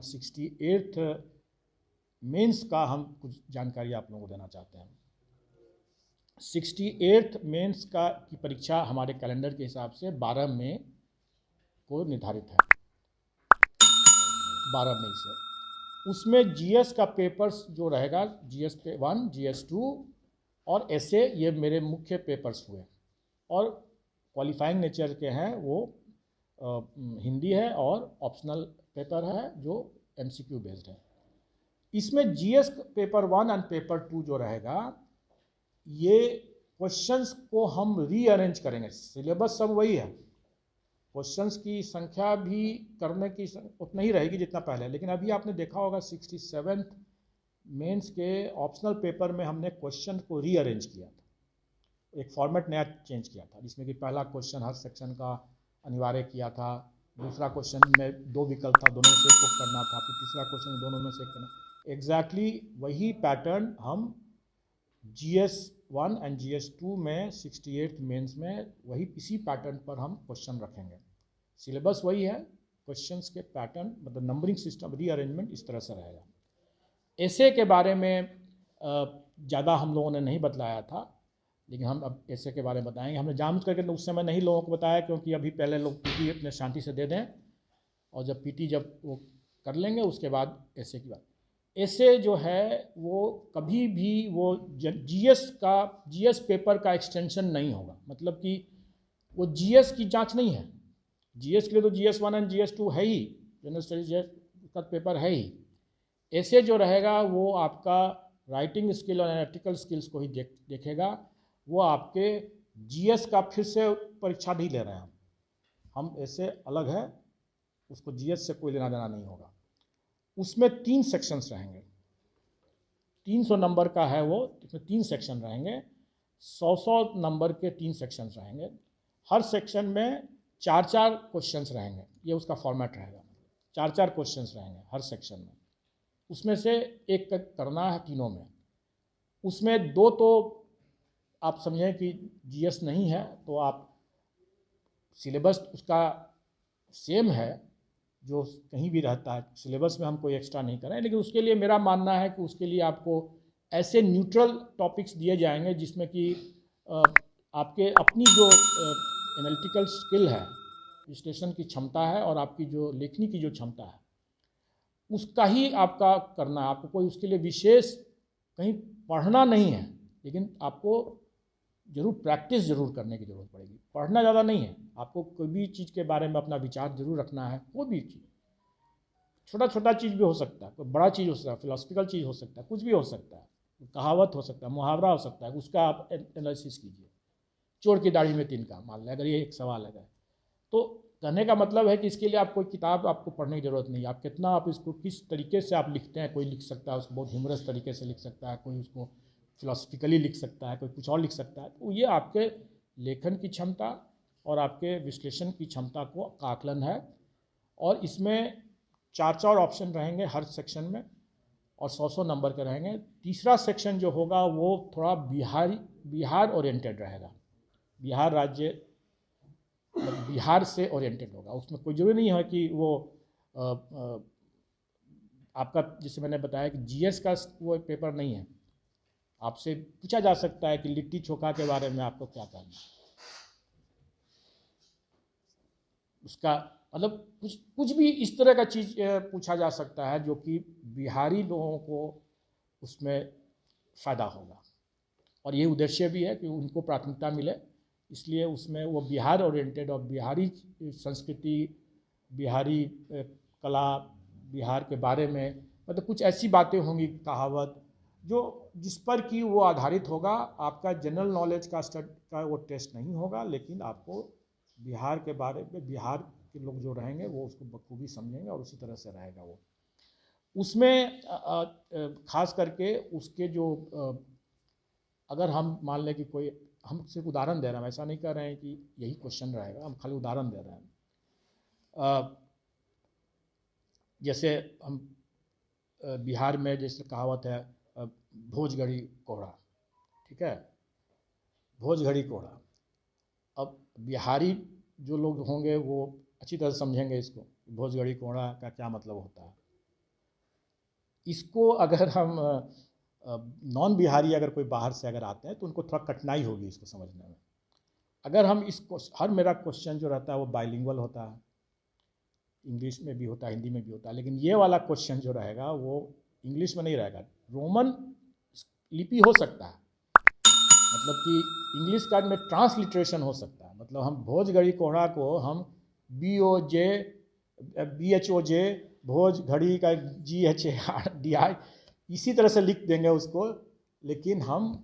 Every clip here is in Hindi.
68th मेंस का हम कुछ जानकारी आप लोगों को देना चाहते हैं। 68th मेंस की परीक्षा हमारे कैलेंडर के हिसाब से 12 मई को निर्धारित है, 12 मई से। उसमें जीएस का पेपर्स जो रहेगा, जीएस 1, जीएस 2 और ऐसे ये मेरे मुख्य पेपर्स हुए, और क्वालिफाइंग नेचर के हैं वो हिंदी है और ऑप्शनल पेपर है जो एमसीक्यू बेस्ड है। इसमें जीएस पेपर 1 एंड पेपर 2 जो रहेगा, ये क्वेश्चंस को हम रीअरेंज करेंगे। सिलेबस सब वही है, क्वेश्चंस की संख्या भी करने की उतना ही रहेगी जितना पहले, लेकिन अभी आपने देखा होगा 67th मेंस के ऑप्शनल पेपर में हमने क्वेश्चन को रीअरेंज किया था, एक फॉर्मेट नया चेंज किया था, जिसमें कि पहला क्वेश्चन हर सेक्शन का अनिवार्य किया था, दूसरा क्वेश्चन में 2 विकल्प था, दोनों में से एक को करना था, फिर तीसरा क्वेश्चन दोनों में से एक करना। एग्जैक्टली वही पैटर्न हम GS 1 एंड GS 2 में 68th मेंस में वही इसी पैटर्न पर हम क्वेश्चन रखेंगे। सिलेबस वही है, क्वेश्चंस के पैटर्न मतलब नंबरिंग सिस्टम रीअरेंजमेंट इस तरह से रहेगा। ऐसे के बारे में ज़्यादा हम लोगों ने नहीं बतलाया था, लेकिन हम अब ऐसे के बारे में बताएंगे। हमने जानबूझ करके उस समय नहीं लोगों को बताया, क्योंकि अभी पहले लोग पीटी अपने शांति से दे दें, और जब पीटी जब वो कर लेंगे उसके बाद ऐसे की बात। ऐसे जो है वो कभी भी वो जीएस पेपर का एक्सटेंशन नहीं होगा, मतलब कि वो जीएस की जांच नहीं है। जीएस के लिए तो GS 1 एंड GS 2 है ही, जनरल स्टडीज का पेपर है ही। ऐसे जो रहेगा वो आपका राइटिंग स्किल और एनालिटिकल स्किल्स को ही देखेगा। वो आपके जीएस का फिर से परीक्षा नहीं ले रहे हैं हम ऐसे अलग है, उसको जीएस से कोई लेना देना नहीं होगा। उसमें 3 सेक्शंस रहेंगे, 300 नंबर का है वो, इसमें 3 सेक्शन रहेंगे, 100 नंबर के 3 सेक्शंस रहेंगे। हर सेक्शन में 4-4 क्वेश्चंस रहेंगे, ये उसका फॉर्मेट रहेगा। 4-4 क्वेश्चंस रहेंगे हर सेक्शन में, उसमें से एक करना है तीनों में। उसमें 2 तो आप समझें कि जीएस नहीं है, तो आप सिलेबस उसका सेम है जो कहीं भी रहता है, सिलेबस में हम कोई एक्स्ट्रा नहीं करें, लेकिन उसके लिए मेरा मानना है कि उसके लिए आपको ऐसे न्यूट्रल टॉपिक्स दिए जाएंगे जिसमें कि आपके अपनी जो एनालिटिकल स्किल है, विश्लेषण की क्षमता है, और आपकी जो लेखनी की जो क्षमता है, उसका ही आपका करना है। आपको कोई उसके लिए विशेष कहीं पढ़ना नहीं है, लेकिन आपको जरूर प्रैक्टिस जरूर करने की ज़रूरत पड़ेगी। पढ़ना ज़्यादा नहीं है, आपको कोई भी चीज़ के बारे में अपना विचार जरूर रखना है। कोई भी चीज़, छोटा छोटा चीज़ भी हो सकता है, कोई बड़ा चीज़ हो सकता है, फिलोसफिकल चीज़ हो सकता है, कुछ भी हो सकता है, कहावत हो सकता है, मुहावरा हो सकता है, उसका आप एनालिसिस कीजिए। चोर की दाढ़ी में तिनका, मान लें अगर ये एक सवाल है, तो कहने का मतलब है कि इसके लिए आप कोई किताब आपको पढ़ने की ज़रूरत नहीं है। आप कितना आप इसको किस तरीके से आप लिखते हैं, कोई लिख सकता है उसको बहुत ह्यूमरस तरीके से लिख सकता है, कोई उसको फिलोसफिकली लिख सकता है, कोई कुछ और लिख सकता है। तो ये आपके लेखन की क्षमता और आपके विश्लेषण की क्षमता का आकलन है। और इसमें 4-4 ऑप्शन रहेंगे हर सेक्शन में, और 100-100 नंबर के रहेंगे। तीसरा सेक्शन जो होगा वो थोड़ा बिहार ओरिएंटेड रहेगा, बिहार राज्य, बिहार से ओरिएंटेड होगा। उसमें कोई जरूरी नहीं है कि वो आपका, जैसे मैंने बताया कि जीएस का वो पेपर नहीं है। आपसे पूछा जा सकता है कि लिट्टी चोखा के बारे में आपको क्या कहना है, उसका मतलब कुछ भी इस तरह का चीज़ पूछा जा सकता है जो कि बिहारी लोगों को उसमें फ़ायदा होगा। और ये उद्देश्य भी है कि उनको प्राथमिकता मिले, इसलिए उसमें वो बिहार ओरिएंटेड और बिहारी संस्कृति, बिहारी कला, बिहार के बारे में मतलब कुछ ऐसी बातें होंगी, कहावत, जो जिस पर कि वो आधारित होगा। आपका जनरल नॉलेज का वो टेस्ट नहीं होगा, लेकिन आपको बिहार के बारे में, बिहार के लोग जो रहेंगे वो उसको बखूबी समझेंगे और उसी तरह से रहेगा वो। उसमें खास करके उसके जो अगर हम मान लें कि कोई, हम सिर्फ उदाहरण दे रहे हैं, ऐसा नहीं कह रहे हैं कि यही क्वेश्चन रहेगा, हम खाली उदाहरण दे रहे हैं। जैसे हम बिहार में जैसे कहावत है भोज घड़ी कोहड़ा, ठीक है, भोज घड़ी कोहड़ा। अब बिहारी जो लोग होंगे वो अच्छी तरह समझेंगे इसको, भोज घड़ी कोहड़ा का क्या मतलब होता है। इसको अगर हम नॉन बिहारी अगर कोई बाहर से अगर आते हैं तो उनको थोड़ा कठिनाई होगी इसको समझने में। अगर हम इसको, हर मेरा क्वेश्चन जो रहता है वो बाइलिंगुअल होता है, इंग्लिश में भी होता है, हिंदी में भी होता है, लेकिन ये वाला क्वेश्चन जो रहेगा वो इंग्लिश में नहीं रहेगा, रोमन लिपि हो सकता है, मतलब कि इंग्लिश का में ट्रांसलिट्रेशन हो सकता है, मतलब हम भोज घड़ी कोहड़ा को हम BHOJ भोज घड़ी का GHARDI इसी तरह से लिख देंगे उसको। लेकिन हम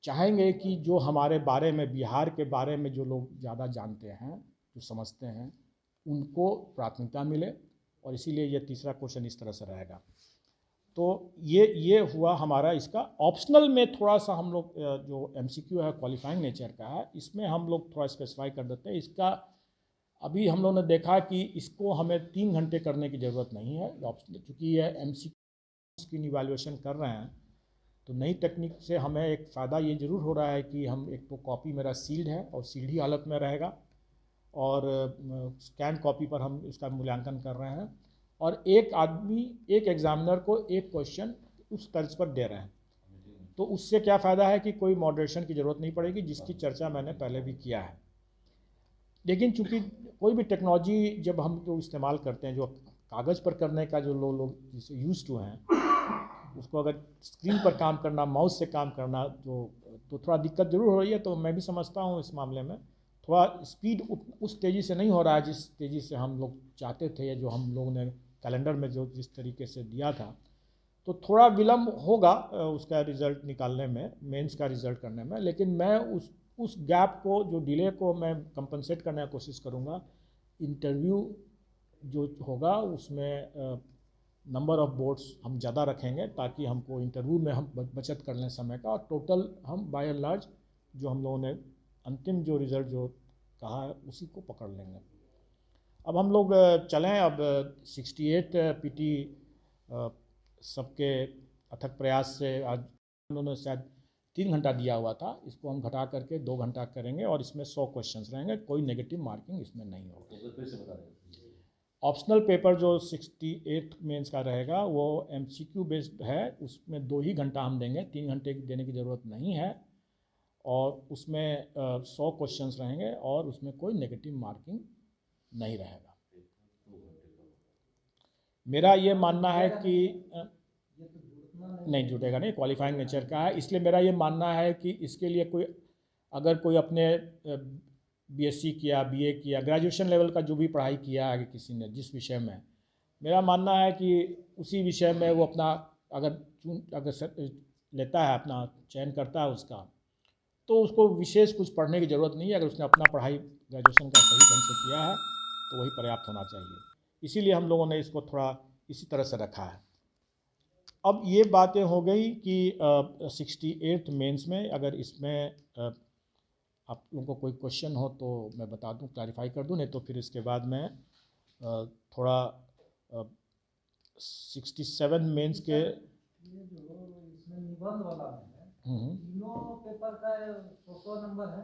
चाहेंगे कि जो हमारे बारे में, बिहार के बारे में जो लोग ज़्यादा जानते हैं, जो समझते हैं, उनको प्राथमिकता मिले, और इसीलिए ये तीसरा क्वेश्चन इस तरह से रहेगा। तो ये हुआ हमारा इसका। ऑप्शनल में थोड़ा सा हम लोग जो MCQ है क्वालिफाइंग नेचर का है, इसमें हम लोग थोड़ा स्पेसिफाई कर देते हैं। इसका अभी हम लोगों ने देखा कि इसको हमें 3 घंटे करने की ज़रूरत नहीं है ऑप्शनल, चूँकि ये MCQ की इवैल्यूएशन कर रहे हैं, तो नई टेक्निक से हमें एक फ़ायदा ये ज़रूर हो रहा है कि हम, एक तो कॉपी मेरा सील्ड है और सील्ड ही हालत में रहेगा, और स्कैन कॉपी पर हम इसका मूल्यांकन कर रहे हैं, और एक आदमी, एक एग्जामिनर को एक क्वेश्चन उस तर्ज पर दे रहे हैं। तो उससे क्या फ़ायदा है कि कोई मॉडरेशन की ज़रूरत नहीं पड़ेगी, जिसकी चर्चा मैंने पहले भी किया है। लेकिन चूंकि कोई भी टेक्नोलॉजी जब हम जो इस्तेमाल करते हैं, जो कागज़ पर करने का जो लोग जिसे यूज़ टू हैं, उसको अगर स्क्रीन पर काम करना, माउस से काम करना, तो थोड़ा दिक्कत ज़रूर हो रही है। तो मैं भी समझता हूँ इस मामले में थोड़ा स्पीड उस तेज़ी से नहीं हो रहा है जिस तेज़ी से हम लोग चाहते थे, या जो हम लोगों ने कैलेंडर में जो जिस तरीके से दिया था। तो थोड़ा विलम्ब होगा उसका रिज़ल्ट निकालने में, मेंस का रिज़ल्ट करने में, लेकिन मैं उस गैप को, जो डिले को मैं कंपनसेट करने की कोशिश करूँगा। इंटरव्यू जो होगा उसमें नंबर ऑफ़ बोर्ड्स हम ज़्यादा रखेंगे, ताकि हमको इंटरव्यू में हम बचत कर लें समय का, और टोटल हम बाय एंड लार्ज जो हम लोगों ने अंतिम जो रिज़ल्ट जो कहा है उसी को पकड़ लेंगे। अब हम लोग चलें, अब 68 PT सबके अथक प्रयास से आज उन्होंने शायद 3 घंटा दिया हुआ था, इसको हम घटा करके 2 घंटा करेंगे, और इसमें 100 क्वेश्चंस रहेंगे, कोई नेगेटिव मार्किंग इसमें नहीं होगा। ऑप्शनल पेपर जो 68 मेंस का रहेगा वो MCQ बेस्ड है, उसमें 2 ही घंटा हम देंगे, 3 घंटे देने की ज़रूरत नहीं है, और उसमें 100 क्वेश्चंस रहेंगे, और उसमें कोई नेगेटिव मार्किंग नहीं रहेगा। मेरा ये मानना है कि नहीं जुटेगा, नहीं, क्वालिफाइंग नेचर का है, इसलिए मेरा ये मानना है कि इसके लिए कोई, अगर कोई अपने BSc किया, BA किया, ग्रेजुएशन लेवल का जो भी पढ़ाई किया है किसी ने जिस विषय में, मेरा मानना है कि उसी विषय में वो अपना अगर लेता है, अपना चयन करता है उसका, तो उसको विशेष कुछ पढ़ने की ज़रूरत नहीं है। अगर उसने अपना पढ़ाई ग्रेजुएशन का सही ढंग से किया है तो वही पर्याप्त होना चाहिए। इसीलिए हम लोगों ने इसको थोड़ा इसी तरह से रखा है। अब ये बातें हो गई कि 68 मेंस में, अगर इसमें आप लोगों को कोई क्वेश्चन हो तो मैं बता दूं, क्लैरिफाई कर दूं, नहीं तो फिर इसके बाद मैं थोड़ा 67 मेंस के, ये जो इसमें निबंध वाला है, तीनों पेपर का 100 नंबर है।